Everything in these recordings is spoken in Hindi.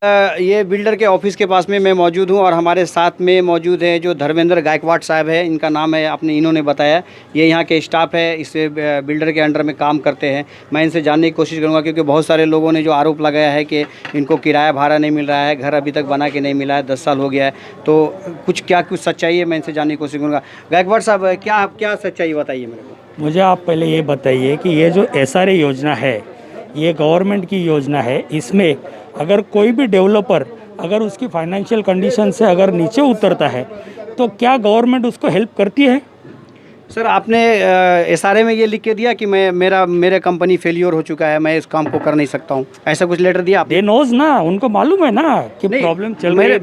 ये बिल्डर के ऑफिस के पास में मैं मौजूद हूँ और हमारे साथ में मौजूद है जो धर्मेंद्र गायकवाड़ साहब है, इनका नाम है, आपने इन्होंने बताया। ये यहाँ के स्टाफ है, इस बिल्डर के अंडर में काम करते हैं। मैं इनसे जानने की कोशिश करूँगा क्योंकि बहुत सारे लोगों ने जो आरोप लगाया है कि इनको किराया भाड़ा नहीं मिल रहा है, घर अभी तक बना के नहीं मिला है, 10 साल हो गया है। तो कुछ सच्चाई है, मैं इनसे जानने की कोशिश करूँगा। गायकवाड़ साहब, क्या सच्चाई बताइए मेरे को। मुझे आप पहले ये बताइए कि ये जो SRA योजना है, ये गवर्नमेंट की योजना है। इसमें अगर कोई भी डेवलपर अगर उसकी फाइनेंशियल कंडीशन से अगर नीचे उतरता है तो क्या गवर्नमेंट उसको हेल्प करती है? सर, आपने SRA में ये लिख के दिया कि मेरे कंपनी फेलियर हो चुका है, मैं इस काम को कर नहीं सकता हूँ, ऐसा कुछ लेटर दिया आपने? दे नोज ना, उनको मालूम है ना कि प्रॉब्लम चल रही है।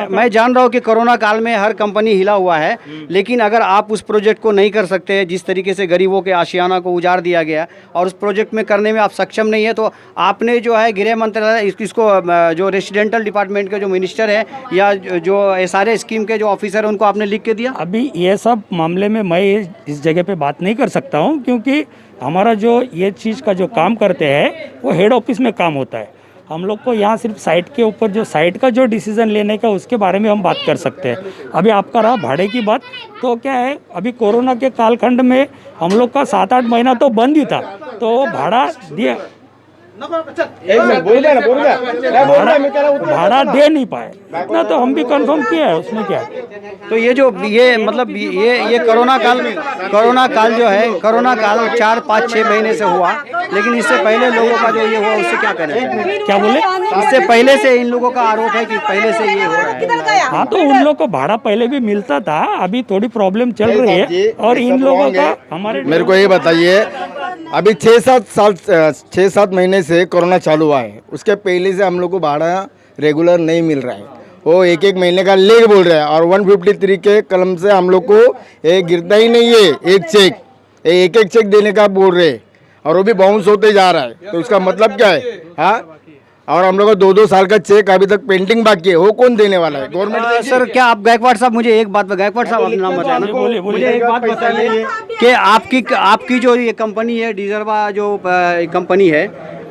मैं जान रहा हूँ कि कोरोना काल में हर कंपनी हिला हुआ है, लेकिन अगर आप उस प्रोजेक्ट को नहीं कर सकते, जिस तरीके से गरीबों के आशियाना को उजाड़ दिया गया और उस प्रोजेक्ट में करने में आप सक्षम नहीं है, तो आपने जो है गृह मंत्रालय इसको जो रेसिडेंटल डिपार्टमेंट के जो मिनिस्टर है या जो SRA स्कीम के जो ऑफिसर है, उनको आपने लिख के दिया? अभी ये सब मामले में मैं इस जगह पे बात नहीं कर सकता हूँ, क्योंकि हमारा जो ये चीज़ का जो काम करते हैं वो हेड ऑफिस में काम होता है। हम लोग को यहाँ सिर्फ साइट के ऊपर जो साइट का जो डिसीजन लेने का उसके बारे में हम बात कर सकते हैं। अभी आपका रहा भाड़े की बात, तो क्या है, अभी कोरोना के कालखंड में हम लोग का 7-8 महीना तो बंद ही था, तो भाड़ा दिया, भाड़ा दे नहीं पाए, इतना तो हम भी कंफर्म किया है। उसमें क्या है, तो ये मतलब ये कोरोना काल जो है, कोरोना काल 4-5-6 महीने से हुआ, लेकिन इससे पहले लोगों का जो ये हुआ उससे क्या कहना है? क्या बोले? इससे पहले से इन लोगों का आरोप है कि पहले से ये हो रहा है। हाँ, तो उन लोग को भाड़ा पहले भी मिलता था, अभी थोड़ी प्रॉब्लम चल रही है। और इन लोगों का हमारे, मेरे को ये बताइए, अभी 6-7 महीने से कोरोना चालू हुआ है, उसके पहले से हम लोग को भाड़ा रेगुलर नहीं मिल रहा है। वो एक महीने का लेग बोल रहा है और 153 के कलम से हम लोग को एक गिरता ही नहीं है, एक चेक देने का बोल रहे हैं और वो भी बाउंस होते जा रहा है। तो उसका मतलब क्या है? हाँ, और हम लोग को 2-2 साल का चेक अभी तक पेंडिंग बाकी है, वो कौन देने वाला है? गवर्नमेंट। सर, क्या आप गायकवाड़ साहब मुझे एक बात, गायकवाड़ साहब अपना नाम बताना, मुझे एक बात बताइए कि आपकी जो ये कंपनी है, डिजर्वा जो कंपनी है,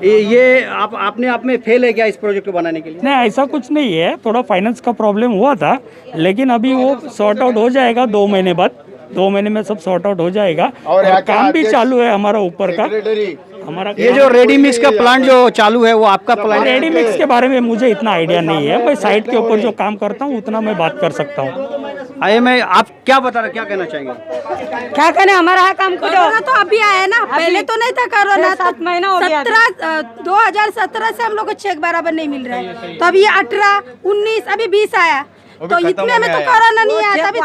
ये आपने आप में फेल है क्या इस प्रोजेक्ट को बनाने के लिए? नहीं, ऐसा कुछ नहीं है, थोड़ा फाइनेंस का प्रॉब्लम हुआ था, लेकिन अभी वो सॉर्ट आउट हो जाएगा 2 महीने बाद। 2 महीने में सब सॉर्ट आउट हो जाएगा और काम भी चालू है हमारा ऊपर का। हमारा ये जो रेडी मिक्स का प्लांट जो चालू है, वो आपका प्लांट? रेडी मिक्स के बारे में मुझे इतना आइडिया नहीं है, मैं साइट के ऊपर जो काम करता हूँ उतना मैं बात कर सकता हूँ। आइए, मैं आप क्या कहना चाहेंगे? क्या कहने, हमारा है काम कोरोना तो अभी आया ना, पहले तो नहीं था कोरोना। 7 महीना हो गया। 2017 से हम लोग को चेक बराबर नहीं मिल रहा है, तो अभी 18, 19, अभी 20 आया, तो इतने में तो कोरोना नहीं आया। तभी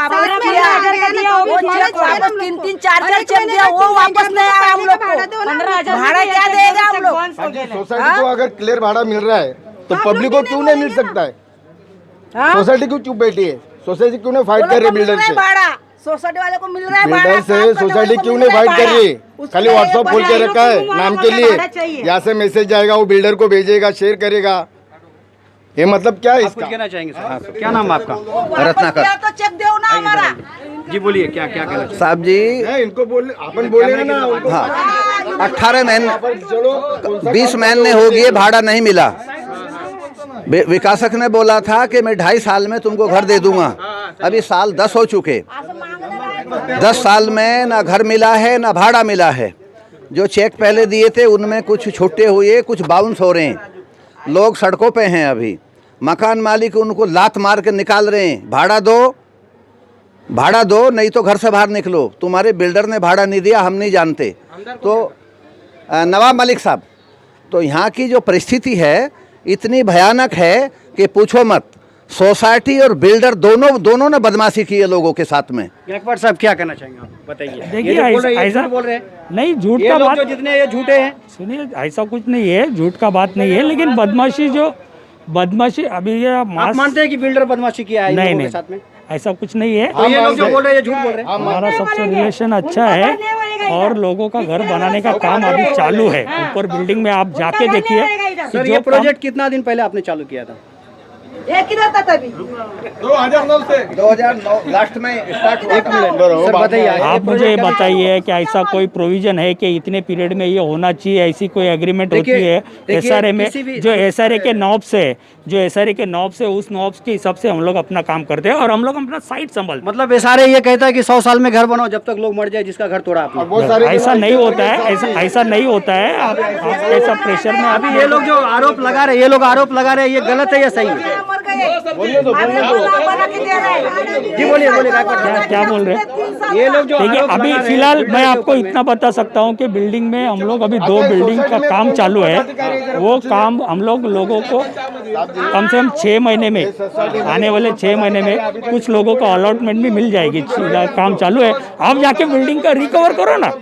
3-3, 4-4 चेक दिया, वो वापस नहीं आया हम लोग को। भाड़ा क्या देगा हम लोग? सोसाइटी को अगर क्लियर भाड़ा मिल रहा है तो पब्लिक को क्यों नहीं मिल सकता है? सोसाइटी क्यों चुप बैठी है? सोसाइटी क्यों नहीं फाइट कर रही बिल्डर से? सोसाइटी वाले को मिल रहा है बिल्डर से सोसाइटी क्यों नहीं फाइट कर रही? खाली व्हाट्सएप खोल के रखा है नाम के लिए, यहाँ से मैसेज जाएगा, वो बिल्डर को भेजेगा, शेयर करेगा। ये मतलब क्या है इसका? कहना चाहेंगे सर? क्या नाम है आपका? रत्नाकर। तो चेक दो ना हमारा। जी बोलिए, क्या कहना चाहिए साहब जी? इनको बोले, अपन बोले ना। हाँ, 18 महीने 20 महीने हो गए, भाड़ा नहीं मिला। विकासक ने बोला था कि मैं 2.5 साल में तुमको घर दे दूंगा, अभी साल 10 हो चुके। 10 साल में ना घर मिला है ना भाड़ा मिला है। जो चेक पहले दिए थे उनमें कुछ छुट्टे हुए, कुछ बाउंस हो रहे हैं। लोग सड़कों पे हैं, अभी मकान मालिक उनको लात मार के निकाल रहे हैं, भाड़ा दो नहीं तो घर से बाहर निकलो। तुम्हारे बिल्डर ने भाड़ा नहीं दिया, हम नहीं जानते। तो नवाब मलिक साहब, तो यहाँ की जो परिस्थिति है इतनी भयानक है कि पूछो मत। सोसाइटी और बिल्डर दोनों ने बदमाशी की है लोगों के साथ में। गायकवाड़ साहब, क्या कहना चाहेंगे आप? बताइए। देखिए, ऐसा बोल रहे हैं नहीं, झूठ का बात, जितने ये झूठे हैं। सुनिए, ऐसा कुछ नहीं है, झूठ का बात नहीं है, लेकिन बदमाशी अभी ये आप मानते हैं कि बिल्डर बदमाशी किया है? नहीं, साथ में ऐसा कुछ नहीं है। तो ये लोग जो बोल रहे हैं झूठ बोल रहे हैं। हमारा सबसे रिलेशन अच्छा है और लोगों का घर बनाने का काम अभी चालू है। ऊपर बिल्डिंग में आप जाके देखिए। सर, ये प्रोजेक्ट कितना दिन पहले आपने चालू किया था? ये किधर था तभी 2009 लास्ट में स्टार्ट हुआ था। सर बताइए आप मुझे ये बताइए कि ऐसा कोई प्रोविजन है कि इतने पीरियड में ये होना चाहिए, ऐसी कोई एग्रीमेंट होती है एसआरए में? जो एसआरए के नॉब्स है, जो एसआरए के नॉब्स है, उस नॉब्स के हिसाब से हम लोग अपना काम करते हैं और हम लोग अपना साइट संभालते मतलब ये सारे ये कहता है कि 100 साल में घर बनाओ जब तक लोग मर जाए जिसका घर तोड़ा आपने। हैं। ऐसा नहीं होता है, ऐसा नहीं होता है। आप ऐसा प्रेशर में अभी ये लोग जो आरोप लगा रहे हैं, ये लोग आरोप लगा रहे हैं, ये गलत है या सही है? जी बोलिए क्या बोल रहे हैं? ये लोग जो देखिए आरोप अभी लगा रहे हैं, फिलहाल मैं आपको इतना बता सकता हूँ कि बिल्डिंग में हम लोग अभी 2 बिल्डिंग का काम चालू है। वो काम हम लोगों को कम से कम 6 महीने में, आने वाले 6 महीने में कुछ लोगों को अलॉटमेंट भी मिल जाएगी। काम चालू है, आप जाके बिल्डिंग का रिकवर करो ना।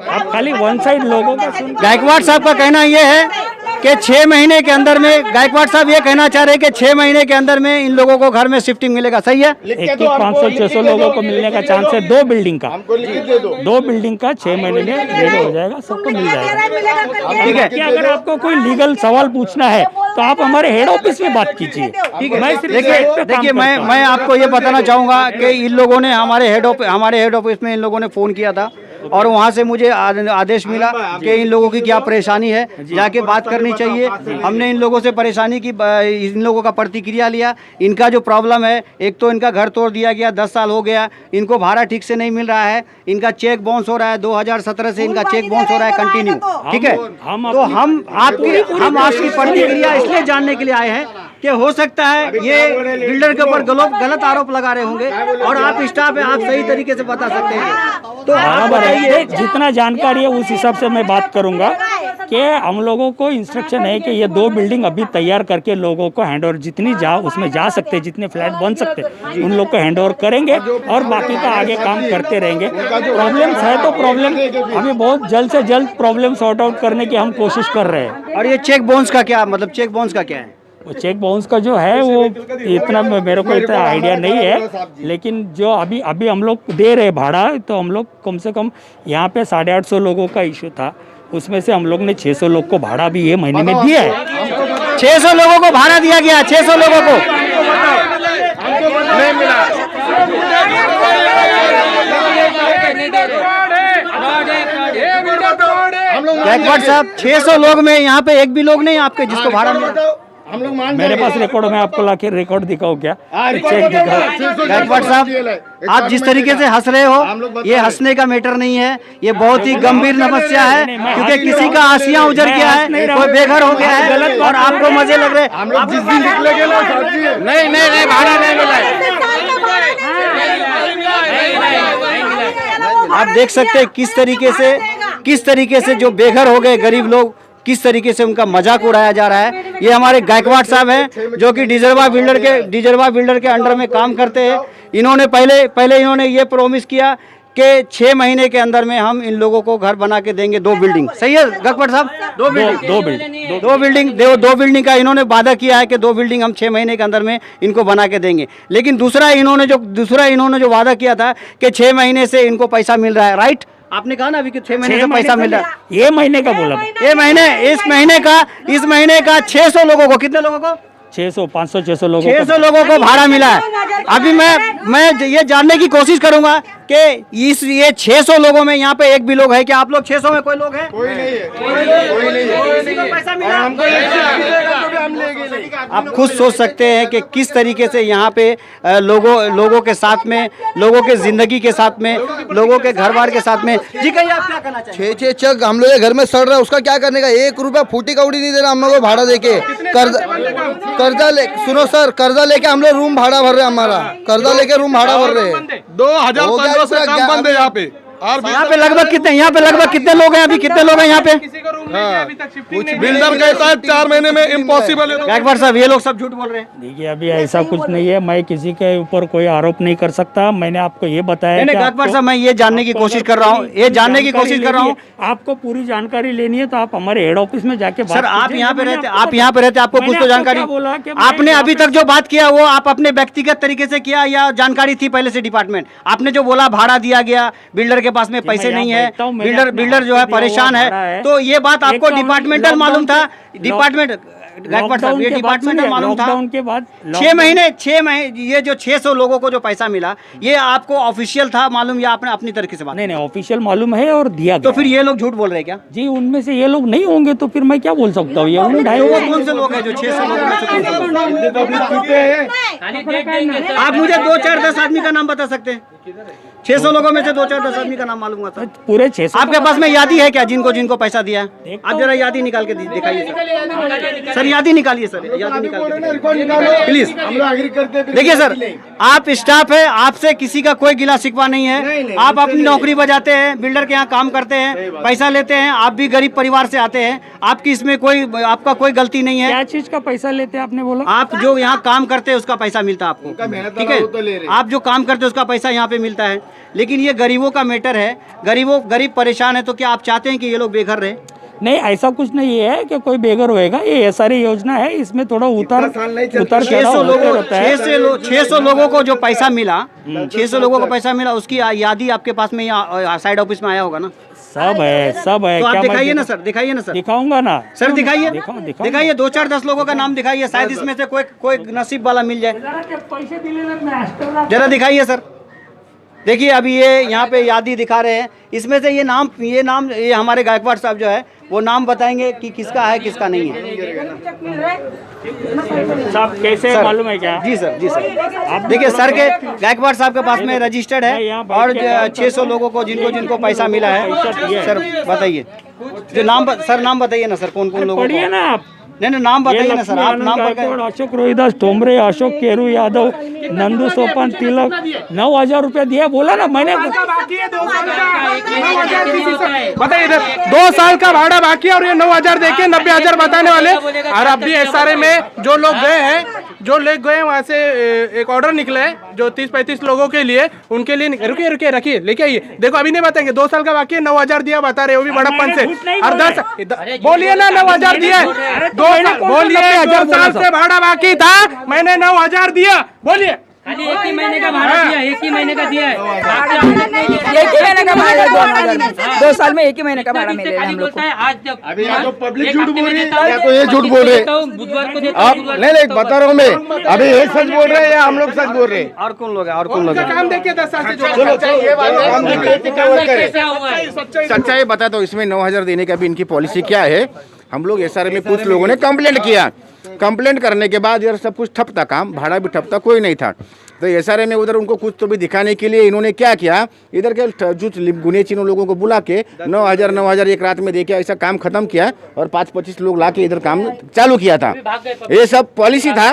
आप खाली वन साइड लोगों का सुन। गायकवाड़ साहब का कहना ये है कि 6 महीने के अंदर में, गायकवाड़ साहब ये कहना चाह रहे हैं कि 6 महीने के अंदर में इन लोगों को घर में शिफ्टिंग मिलेगा। सही है? 500-600 लोगों को मिलने का चांस है। 2 बिल्डिंग का 2 बिल्डिंग का 6 महीने में रेडी हो जाएगा, सबको मिल जाएगा। ठीक है। कि अगर आपको कोई लीगल सवाल पूछना है तो आप हमारे हेड ऑफिस में बात कीजिए। ठीक है। मैं सिर्फ देखिए साइट पे काम देखिए करता हूं। मैं आपको ये बताना चाहूँगा कि इन लोगों ने हमारे हेड ऑफिस में इन लोगों ने फ़ोन किया था और वहाँ से मुझे आदेश मिला कि इन लोगों की क्या परेशानी है, जाके बात करनी चाहिए। हमने इन लोगों से परेशानी की, इन लोगों का प्रतिक्रिया लिया। इनका जो प्रॉब्लम है, एक तो इनका घर तोड़ दिया गया, 10 साल हो गया, इनको भाड़ा ठीक से नहीं मिल रहा है, इनका चेक बाउंस हो रहा है, 2017 से इनका चेक बाउंस हो रहा है कंटिन्यू। ठीक है, तो हम आपकी प्रतिक्रिया इसलिए जानने के लिए आए हैं कि हो सकता है ये बिल्डर के ऊपर गलत आरोप लगा रहे होंगे और आप स्टाफ है, आप सही तरीके से बता सकते हैं। तो आप बताइए। जितना जानकारी है उस हिसाब से मैं बात करूंगा कि हम लोगों को इंस्ट्रक्शन है कि ये 2 बिल्डिंग अभी तैयार करके लोगों को हैंडओवर, जितनी उसमें जा सकते, जितने फ्लैट बन सकते उन लोग को हैंडओवर करेंगे और बाकी का आगे काम करते रहेंगे। प्रॉब्लम्स है तो प्रॉब्लम हमें बहुत जल्द से जल्द प्रॉब्लम सॉर्ट आउट करने की हम कोशिश कर रहे हैं। और ये चेक बाउंस का क्या मतलब, चेक बाउंस का क्या है? वो चेक बाउंस का जो है वो इतना मेरे को इतना आइडिया नहीं है, लेकिन जो अभी हम लोग दे रहे भाड़ा, तो हम लोग कम से कम यहाँ पे 850 लोगों का इशू था, उसमें से हम लोग ने 600 लोग को भाड़ा भी ये महीने में दिया है। 600 लोगों को भाड़ा दिया गया, 600 लोगों को नहीं मिला। गायकवाड़ साहब, 600 लोग में यहाँ पे एक भी लोग नहीं आपके जिसको भाड़ा मिला? हम लोग मान मेरे पास रिकॉर्ड, मैं आपको लाके रिकॉर्ड दिखाऊं क्या? चेक दिखाओ। गायकवाड़ साहब, आप जिस तरीके से हंस रहे हो, ये हंसने का मैटर नहीं है, ये बहुत ही गंभीर समस्या है, क्योंकि किसी का आसियां उजड़ गया है, कोई बेघर हो गया है और आपको मजे लग रहे हैं। हम लोग जिस दिन निकलेंगे ना नहीं भाड़ा नहीं मिला है। आप देख सकते हैं किस तरीके से जो बेघर हो गए गरीब लोग, किस तरीके से उनका मजाक उड़ाया जा रहा है। ये हमारे गायकवाड़ साहब हैं जो कि डिजर्वा बिल्डर के अंडर में काम करते हैं। इन्होंने पहले इन्होंने ये प्रॉमिस किया कि 6 महीने के अंदर में हम इन लोगों को घर बना के देंगे 2 बिल्डिंग। सही है गायकवाड़ साहब? 2 बिल्डिंग का इन्होंने वादा किया है कि 2 बिल्डिंग हम 6 महीने के अंदर में इनको बना के देंगे। लेकिन दूसरा इन्होंने जो वादा किया था कि 6 महीने से इनको पैसा मिल रहा है। राइट, आपने कहा ना अभी कि 6 महीने से पैसा मिल रहा है। ये महीने का बोला, इस महीने का 600 लोगों को, कितने लोगों को? 500-600 लोगों 600 लोगों को भाड़ा मिला है। अभी मैं ये जानने की कोशिश करूंगा कि ये 600 लोगों में यहाँ पे एक भी लोग है क्या? आप लोग 600 में कोई लोग है? कोई नहीं है। किसी को पैसा मिला? आप खुद सोच सकते हैं कि किस तरीके से यहाँ पे लोगों के साथ में, लोगों के जिंदगी के साथ में, लोगों के घर बार के साथ में। जी कहिए, आप क्या कहना चाहिए? 6 चक हम लोग के घर में सड़ रहा है, उसका क्या करने का? 1 रुपया फूटी कौड़ी नहीं दे रहा हम लोग को भाड़ा देके। सुनो सर, कर्जा लेके हम लोग रूम भाड़ा भर रहे हैं, हमारा कर्जा लेके रूम भाड़ा भर रहे हैं। 2015 से काम बंद है यहाँ पे। यहाँ पे लगभग कितने लोग हैं? अभी कितने लोग हैं यहाँ पे? कुछ बिल्डर कहता है 4 महीने में इम्पॉसिबल है। गायकवाड़ साहब, ये लोग सब झूठ बोल रहे हैं। देखिए अभी ऐसा कुछ नहीं है, मैं किसी के ऊपर कोई आरोप नहीं कर सकता। मैंने आपको ये बताया। नहीं गायकवाड़ साहब, मैं ये जानने की कोशिश कर रहा हूँ, आपको पूरी जानकारी लेनी है तो आप हमारे हेड ऑफिस में जाके सर आप यहाँ पे रहते, आपको कुछ तो जानकारी बोला कि आपने अभी तक जो बात किया वो आप अपने व्यक्तिगत तरीके से किया या जानकारी थी पहले से डिपार्टमेंट? आपने जो बोला भाड़ा दिया गया, बिल्डर के पास में पैसे नहीं है, बिल्डर जो है परेशान है, तो ये बात आपको डिपार्टमेंटल मालूम था? डिपार्टमेंट गायकवाड़ साहब, ये डिपार्टमेंट में मालूम था लॉकडाउन के बाद 6 महीने ये जो 600 लोगों को जो पैसा मिला, ये आपको ऑफिशियल था मालूम या आपने अपनी तरीके से बात? नहीं ऑफिशियल मालूम है और दिया तो गया। फिर ये लोग झूठ बोल रहे हैं क्या? जी, उनमें से ये लोग नहीं होंगे तो फिर मैं क्या बोल सकता हूँ? ये उन ढाई वो कौन से लोग हैं जो 600 लोगों में से कौन से लोग? आप मुझे 2, 4, 10 आदमी का नाम बता सकते हैं? 600 लोगों में से 2, 4, 10 आदमी का नाम मालूम हुआ सर? पूरे 600। आपके पास में यादी है क्या जिनको जिनको पैसा दिया है? आप जरा यादी निकाल के दिखाइए सर। सर यादी निकालिए सर, यादी निकाल के प्लीज। देखिए सर, आप स्टाफ है, आपसे किसी का कोई गिला शिकवा नहीं है। आप अपनी नौकरी बजाते हैं, बिल्डर के यहाँ काम करते हैं, पैसा लेते हैं। आप भी गरीब परिवार से आते हैं, आपकी इसमें आपका कोई गलती नहीं है। क्या चीज का पैसा लेते हैं आपने बोला? आप जो यहाँ काम करते हैं उसका पैसा मिलता है आपको, ठीक है? आप जो काम करते हैं उसका पैसा यहाँ पे मिलता है। लेकिन ये गरीबों का मैटर है, गरीब परेशान है, तो क्या आप चाहते हैं कि ये लोग बेघर रहे? नहीं, ऐसा कुछ नहीं है कि कोई बेघर होएगा। ये सारी योजना है, इसमें थोड़ा उतार 600 लोगों को जो पैसा मिला, 600 लोगों को पैसा मिला, उसकी यादी आपके पास में यहाँ साइड ऑफिस में आया होगा ना? सब है तो आप दिखाइए ना सर, दिखाइए ना सर। दिखाऊंगा ना सर, दिखाइए दिखाइए 2, 4, 10 लोगों का नाम दिखाइए, शायद इसमें से कोई नसीब वाला मिल जाए। जरा दिखाइए सर। देखिए अभी ये यहाँ पे यादी दिखा रहे हैं, इसमें से ये हमारे गायकवाड़ साहब जो है वो नाम बताएंगे कि किसका है किसका नहीं है। साहब कैसे मालूम है क्या? जी सर, जी सर। आप देखिए सर के गायकवाड़ साहब के पास में रजिस्टर्ड है और 600 लोगों को जिनको पैसा मिला है। सर बताइए जो नाम बताइए ना सर, कौन कौन लोगों को? ना आप नहीं नाम बताइए ना सर, आप नाम बताइए। अशोक रोहिदास टोमरे, अशोक केरू यादव, नंदू सोपान तिलक, 9,000 रुपया दिया बोला ना मैंने। बताइए 2 साल का भाड़ा बाकी है और ये 9,000 देके 90,000 बताने वाले। और अभी SRA में जो लोग गए वहाँ से एक ऑर्डर निकला है जो 30-35 लोगों के लिए, उनके लिए रुकिए रखिए, लेके आइए। देखो अभी नहीं बताएंगे, 2 साल का बाकी है, 9,000 दिया बता रहे, वो भी बड़प्पन से। और 10 बोलिए ना 9,000 दिया, 2 साल से भाड़ा बाकी था, मैंने 9,000 दिया, बोलिए। खाली एक ही महीने का भाड़ा दिया, एक ही महीने का दिया है। एक ही महीने का भाड़ा 2 साल में एक ही महीने का भाड़ा मिलेगा हम लोग को। आज जब अभी या तो पब्लिक झूठ बोल रही है या तो ये झूठ बोल रहे हैं। बुधवार को आप नहीं बता रहा हूँ मैं, अभी ये सच बोल रहे हैं या हम लोग सच बोल रहे हैं? और कौन लोग है? और कौन लोग है? काम देखिए 10 साल से जो सच्चाई बता दो, इसमें 9,000 देने का भी इनकी पॉलिसी क्या है? हम लोग SRA में कुछ लोगों ने कंप्लेंट किया, कंप्लेंट करने के बाद यार सब कुछ ठप था, काम भाड़ा भी ठप था, कोई नहीं था। तो SRA में उधर उनको कुछ तो भी दिखाने के लिए इन्होंने क्या किया, इधर के जो गुने चीनों लोगों को बुला के 9,000 एक रात में देके ऐसा काम खत्म किया और 5-25 लोग ला के इधर काम चालू किया था। ये सब पॉलिसी था।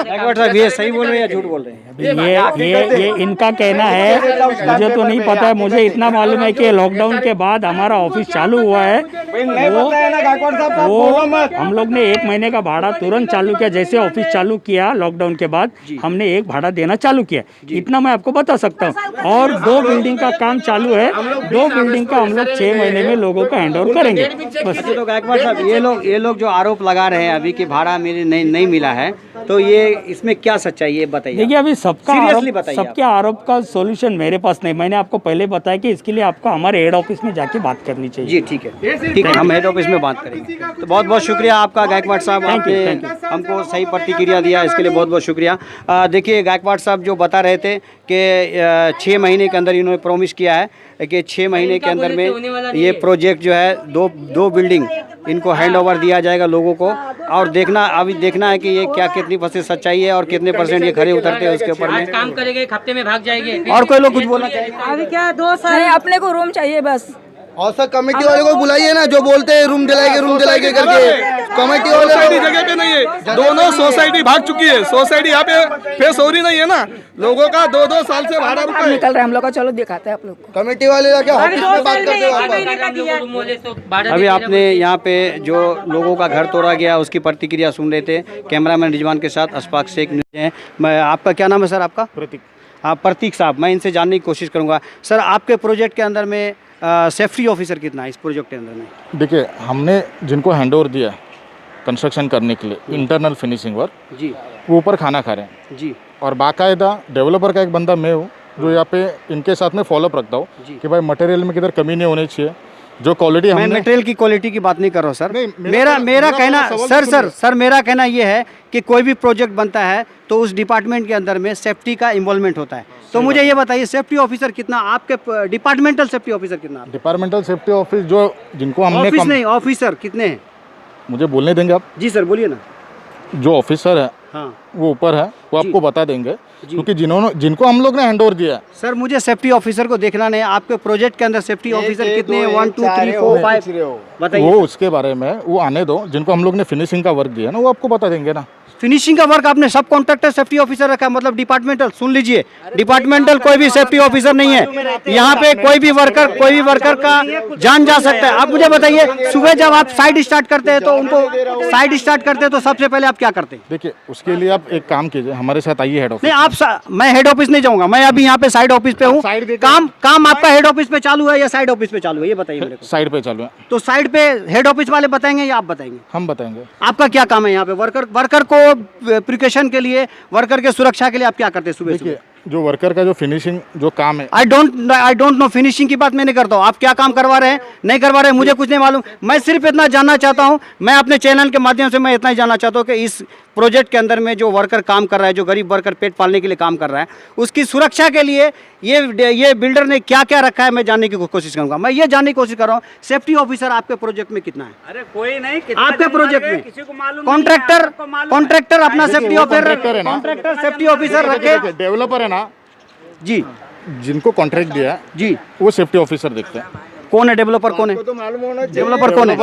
ये सही बोल रहे हैं या झूठ बोल रहे हैं? ये इनका कहना है, मुझे तो नहीं पता है। मुझे इतना मालूम है कि लॉकडाउन के बाद हमारा ऑफिस चालू हुआ है, वो हम लोग ने 1 महीने का भाड़ा तुरंत चालू किया। जैसे ऑफिस चालू किया लॉकडाउन के बाद, हमने एक भाड़ा देना चालू किया, इतना मैं आपको बता सकता हूँ। और 2 बिल्डिंग का काम चालू है, 2 बिल्डिंग का हम लोग 6 महीने में लोगों का हैंडओवर करेंगे बस। तो गायकवाड़ साहब ये लोग जो आरोप लगा रहे हैं अभी कि भाड़ा मेरे नहीं मिला है, तो ये इसमें क्या सच्चाई है बताइए? देखिए अभी सबके आरोप का सॉल्यूशन मेरे पास नहीं। मैंने आपको पहले बताया कि इसके लिए आपको हमारे हेड ऑफिस में जाके बात करनी चाहिए। जी ठीक है, हम हेड ऑफिस में बात करेंगे। तो बहुत बहुत शुक्रिया आपका गायकवाड़ साहब, आपने हमको सही प्रतिक्रिया दिया, इसके लिए बहुत बहुत शुक्रिया। देखिए गायकवाड़ साहब जो बता रहे थे कि 6 महीने के अंदर इन्होंने प्रॉमिस किया है कि 6 महीने के अंदर में ये प्रोजेक्ट जो है 2 बिल्डिंग इनको हैंड ओवर दिया जाएगा लोगों को। और अभी देखना है कि ये कितनी % सच्चाई है और कितने % ये खड़े उतरते हैं उसके ऊपर में। काम करेंगे, एक हफ्ते में भाग जाएंगे। और कोई लोग कुछ बोलना चाहिए? अभी क्या 2 साल अपने को रूम चाहिए बस। और सर कमेटी वाले को बुलाइए ना, जो बोलते हैं रूम दिलाएंगे करके। कमेटी वाले सोसाइटी जगह पे नहीं है, दोनों सोसाइटी भाग चुकी है। सोसाइटी यहाँ पे फेस हो रही नहीं है ना, लोगों का 2-2 साल से भाड़ा रुका है। निकल रहा है हम लोग का, चलो दिखाते हैं आप लोग को। कमेटी वाले क्या ऑफिस में बात करते हैं? अभी आपने यहाँ पे जो लोगों का घर तोड़ा गया उसकी प्रतिक्रिया सुन रहे थे। कैमरामैन रिजवान के साथ अशफाक शेख हैं। मैं आपका क्या नाम है सर? आपका प्रतीक। हाँ प्रतीक साहब, मैं इनसे जानने की कोशिश करूँगा। सर आपके प्रोजेक्ट के अंदर में सेफ्टी ऑफिसर कितना है इस प्रोजेक्ट के अंदर में? देखिए हमने जिनको हैंडओवर दिया कंस्ट्रक्शन करने के लिए इंटरनल फिनिशिंग वर्क जी, वो ऊपर खाना खा रहे हैं जी। और बाकायदा डेवलपर का एक बंदा मैं हूँ जो यहाँ पे इनके साथ में फॉलोअप रखता हूँ कि भाई मटेरियल में किधर कमी नहीं होनी चाहिए, जो क्वालिटी मैं हमने मटेरियल की क्वालिटी की बात नहीं कर रहा हूँ सर। नहीं, मेरा मेरा कहना सवाल सर तो सर सर मेरा कहना ये है कि कोई भी प्रोजेक्ट बनता है तो उस डिपार्टमेंट के अंदर में सेफ्टी का इन्वॉल्वमेंट होता है। तो मुझे ये बताइए सेफ्टी ऑफिसर कितना, आपके डिपार्टमेंटल सेफ्टी ऑफिसर कितना? डिपार्टमेंटल सेफ्टी ऑफिस जो जिनको हमने ऑफिस नहीं, ऑफिसर कितने हैं? मुझे बोलने देंगे आप? जी सर बोलिए ना। जो ऑफिसर है हाँ वो ऊपर है, वो जी। आपको बता देंगे, क्योंकि जिनको हम लोग ने हैंड ओवर दिया है। सर मुझे सेफ्टी ऑफिसर को देखना नहीं, आपके प्रोजेक्ट के अंदर सेफ्टी ऑफिसर कितने हैं? 1 2 3 4 5 बताइए। वो उसके बारे में वो आने दो, जिनको हम लोग ने फिनिशिंग का वर्क दिया ना वो आपको बता देंगे ना। फिनिशिंग का वर्क आपने सब कॉन्ट्रैक्टर सेफ्टी ऑफिसर रखा है, मतलब डिपार्टमेंटल? सुन लीजिए, डिपार्टमेंटल कोई भी सेफ्टी ऑफिसर नहीं है यहाँ पे। कोई भी वर्कर का जान जा सकता है। आप मुझे बताइए, सुबह जब आप साइड स्टार्ट करते हैं तो उनको साइड स्टार्ट करते हैं तो सबसे पहले आप क्या करते हैं? देखिए उसके लिए आप एक काम कीजिए, हमारे साथ आइए हेड ऑफिस। नहीं मैं हेड ऑफिस नहीं जाऊंगा, मैं अभी यहाँ पे साइड ऑफिस पे हूँ। काम आपका हेड ऑफिस पे चालू है या साइड ऑफिस पे चालू है, ये बताइए मेरे को। साइड पे चालू है। तो साइड पे हेड ऑफिस वाले बताएंगे या आप बताएंगे? हम बताएंगे। आपका क्या काम है यहाँ पे? वर्कर को प्रिकॉशन के लिए, वर्कर के सुरक्षा के लिए आप क्या करते हैं सुबह? देखिए जो वर्कर का जो फिनिशिंग जो काम है, आई डोंट नो, फिनिशिंग की बात मैं नहीं करता हूँ। आप क्या काम करवा रहे हैं नहीं करवा रहे हैं मुझे कुछ नहीं मालूम। मैं सिर्फ इतना जानना चाहता हूँ, मैं अपने चैनल के माध्यम से मैं इतना ही जानना चाहता हूँ कि इस प्रोजेक्ट के अंदर में जो वर्कर काम कर रहा है, जो गरीब वर्कर पेट पालने के लिए काम कर रहा है, उसकी सुरक्षा के लिए ये बिल्डर ने क्या क्या रखा है, मैं जानने की कोशिश करूंगा। मैं ये जानने की कोशिश कर रहा हूँ सेफ्टी ऑफिसर आपके प्रोजेक्ट में कितना है? अरे कोई नहीं, आपके प्रोजेक्ट में किसी को मालूम कॉन्ट्रैक्टर अपना सेफ्टी ऑफिसर, है ना? कॉन्ट्रैक्टर सेफ्टी ऑफिसर रखे। डेवलपर है ना जी जिनको कॉन्ट्रैक्ट दिया है जी, वो सेफ्टी ऑफिसर देखते हैं। कौन है डेवलपर? कौन है डेवलपर? कौन है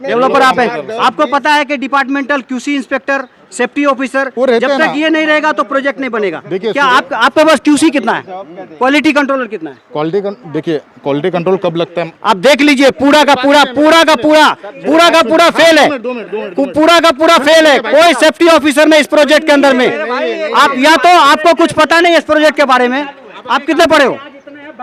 डेवलपर? आप है। आपको पता है कि departmental QC inspector, safety officer, वो रहते जब हैं तक ना। ये नहीं रहेगा तो प्रोजेक्ट नहीं बनेगा। देखिए, क्या आपके पास क्यूसी कितना है? क्वालिटी कंट्रोलर कितना है? देखिए क्वालिटी कंट्रोल कब लगता है? आप देख लीजिए, पूरा का पूरा फेल है, पूरा का पूरा फेल है। कोई सेफ्टी ऑफिसर नहीं इस प्रोजेक्ट के अंदर में। आप या तो आपको कुछ पता नहीं है इस प्रोजेक्ट के बारे में। आप कितने पढ़े हो?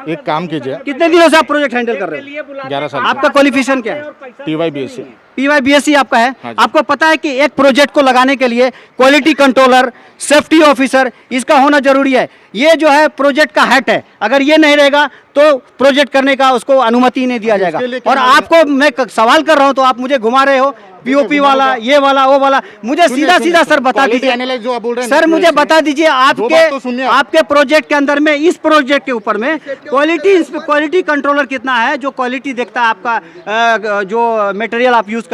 एक काम कीजिए, कितने दिनों से आप प्रोजेक्ट हैंडल कर रहे हो? 11 साल। आपका क्वालिफिकेशन क्या है? TYBSc। PYBSc आपका है। हाँ जी। आपको पता है कि एक प्रोजेक्ट को लगाने के लिए क्वालिटी कंट्रोलर, सेफ्टी ऑफिसर इसका होना जरूरी है। ये जो है प्रोजेक्ट का हेड है, अगर ये नहीं रहेगा तो प्रोजेक्ट करने का उसको अनुमति नहीं दिया जाएगा। और आपको मैं सवाल कर रहा हूं तो आप मुझे घुमा रहे हो, पीओपी वाला, ये वाला, वो वाला। मुझे सीधा सर बता दीजिए जो आप बोल रहे हैं सर, मुझे बता दीजिए तो सुनिए आप। आपके प्रोजेक्ट के अंदर में, इस प्रोजेक्ट के ऊपर में क्वालिटी कंट्रोलर कितना है जो क्वालिटी देखता है आपका जो मटेरियल आप यूज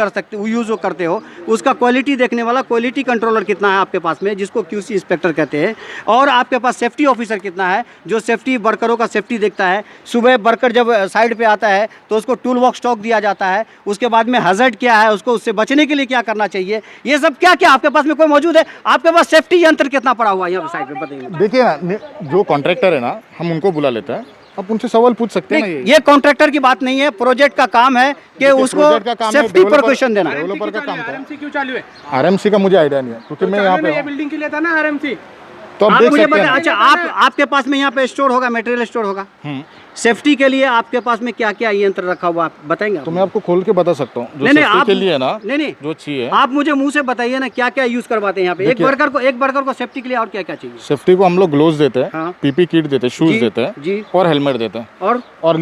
करते हो उसका क्वालिटी देखने वाला क्वालिटी कंट्रोलर कितना है आपके पास में, जिसको क्यूसी इंस्पेक्टर कहते हैं। और आपके पास सेफ्टी ऑफिसर कितना है जो सेफ्टी वर्करों का सेफ्टी देखता है। सुबह वर्कर जब साइड पे आता है तो उसको टूल बॉक्स स्टॉक दिया जाता है, उसके बाद में हज़ार्ड क्या है, उसको उससे बचने के लिए क्या करना चाहिए, ये सब क्या क्या आपके पास में कोई मौजूद है? आपके पास सेफ्टी यंत्र कितना पड़ा हुआ है यहाँ साइड पे बताइए? देखिए ना, जो कॉन्ट्रैक्टर है ना, हम उनको बुला लेते हैं, आप उनसे सवाल पूछ सकते हैं ना। ये कॉन्ट्रैक्टर की बात नहीं है, प्रोजेक्ट का काम है कि उसको सेफ्टी प्रिकॉशन देना। डेवलपर का काम था। आरएमसी क्यों चालू है? RMC का मुझे आइडिया नहीं है, क्योंकि मैं यहाँ पे ये बिल्डिंग के लिए था ना आरएमसी। तो आप आप देख मुझे सकते बताएं, हैं। अच्छा आपके पास में यहाँ पे स्टोर होगा, मटेरियल स्टोर होगा, सेफ्टी के लिए आपके पास में क्या क्या यंत्र रखा हुआ आप बताएंगे? तो मैं आपको खोल के बता सकता हूँ, जो नहीं, सेफ्टी आप के लिए ना, नहीं जो चाहिए आप मुझे मुंह से बताइए ना, क्या क्या यूज करवाते हैं यहाँ पे? एक वर्कर को सेफ्टी के लिए और क्या क्या चाहिए? सेफ्टी को हम लोग ग्लोव्स देते हैं, हाँ। PP किट देते हैं, शूज देते हैं जी। और हेलमेट देते हैं। और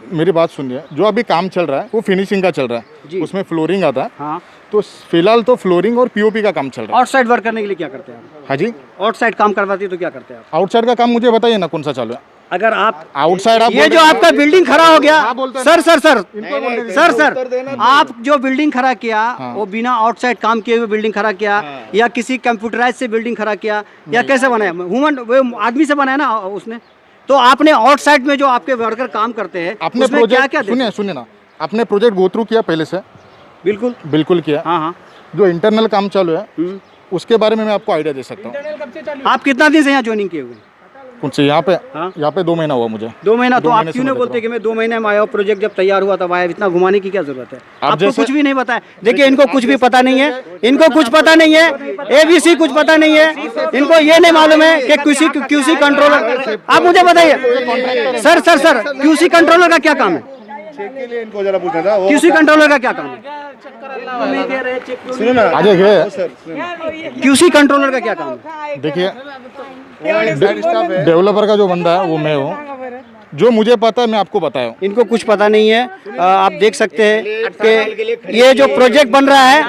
मेरी बात सुनिए, जो अभी काम चल रहा है वो फिनिशिंग का चल रहा जी। है, उसमें फ्लोरिंग आता है। हाँ, तो फिलहाल तो फ्लोरिंग और POP का काम चल रहा है। आउटसाइड वर्क करने के लिए क्या करते हैं आप? हाँ जी, आउटसाइड काम करवाती है तो क्या करते हैं आप? आउटसाइड का काम मुझे बताइए ना, कौन सा चालू है? अगर आप आउटसाइड आप ये जो आपका बिल्डिंग खड़ा हो गया, बोलते हैं सर आप जो बिल्डिंग खड़ा किया वो बिना आउटसाइड काम किए हुए बिल्डिंग खड़ा किया या किसी कंप्यूटराइज से बिल्डिंग खड़ा किया या कैसे बनाया? ह्यूमन आदमी से बनाया ना उसने। तो आपने आउटसाइड में जो आपके वर्कर काम करते हैं अपने उसमें क्या क्या प्रोजेक्ट सुनिए ना, अपने प्रोजेक्ट गो थ्रू किया पहले से? बिल्कुल किया। हाँ, जो इंटरनल काम चालू है उसके बारे में मैं आपको आइडिया दे सकता हूँ। आप कितना दिन से यहाँ ज्वाइनिंग किए हुए? उनसे यहाँ पे 2 महीना हुआ मुझे। 2 महीना? तो आप महीने क्यों से नहीं मैं बोलते कि मैं 2 महीने में आया हूँ, प्रोजेक्ट जब तैयार हुआ तब आया? इतना घुमाने की क्या जरूरत है? आपको जैसे- कुछ भी नहीं पता है। देखिए इनको कुछ भी पता नहीं है, इनको कुछ पता नहीं है, ABC कुछ पता नहीं है, इनको ये नहीं मालूम है कि QC कंट्रोलर। आप मुझे बताइए सर QC कंट्रोलर का क्या काम है? QC कंट्रोलर का क्या काम है? आ जाइए। QC कंट्रोलर का क्या काम है? देखिए डेवलपर का जो बंदा है वो मैं हूँ, जो मुझे पता है मैं आपको बताया हूँ। इनको कुछ पता नहीं है। आप देख सकते हैं कि ये जो प्रोजेक्ट बन रहा है,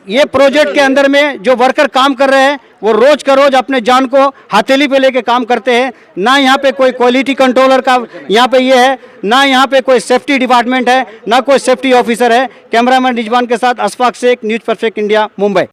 ये प्रोजेक्ट के अंदर में जो वर्कर काम कर रहे हैं वो रोज का रोज अपने जान को हथेली पे लेके काम करते हैं। ना यहाँ पे कोई क्वालिटी कंट्रोलर का यहाँ पे ये है, ना यहाँ पे कोई सेफ्टी डिपार्टमेंट है, ना कोई सेफ्टी ऑफिसर है। कैमरामैन रिजवान के साथ Ashfaq Shaikh, news perfect India, Mumbai.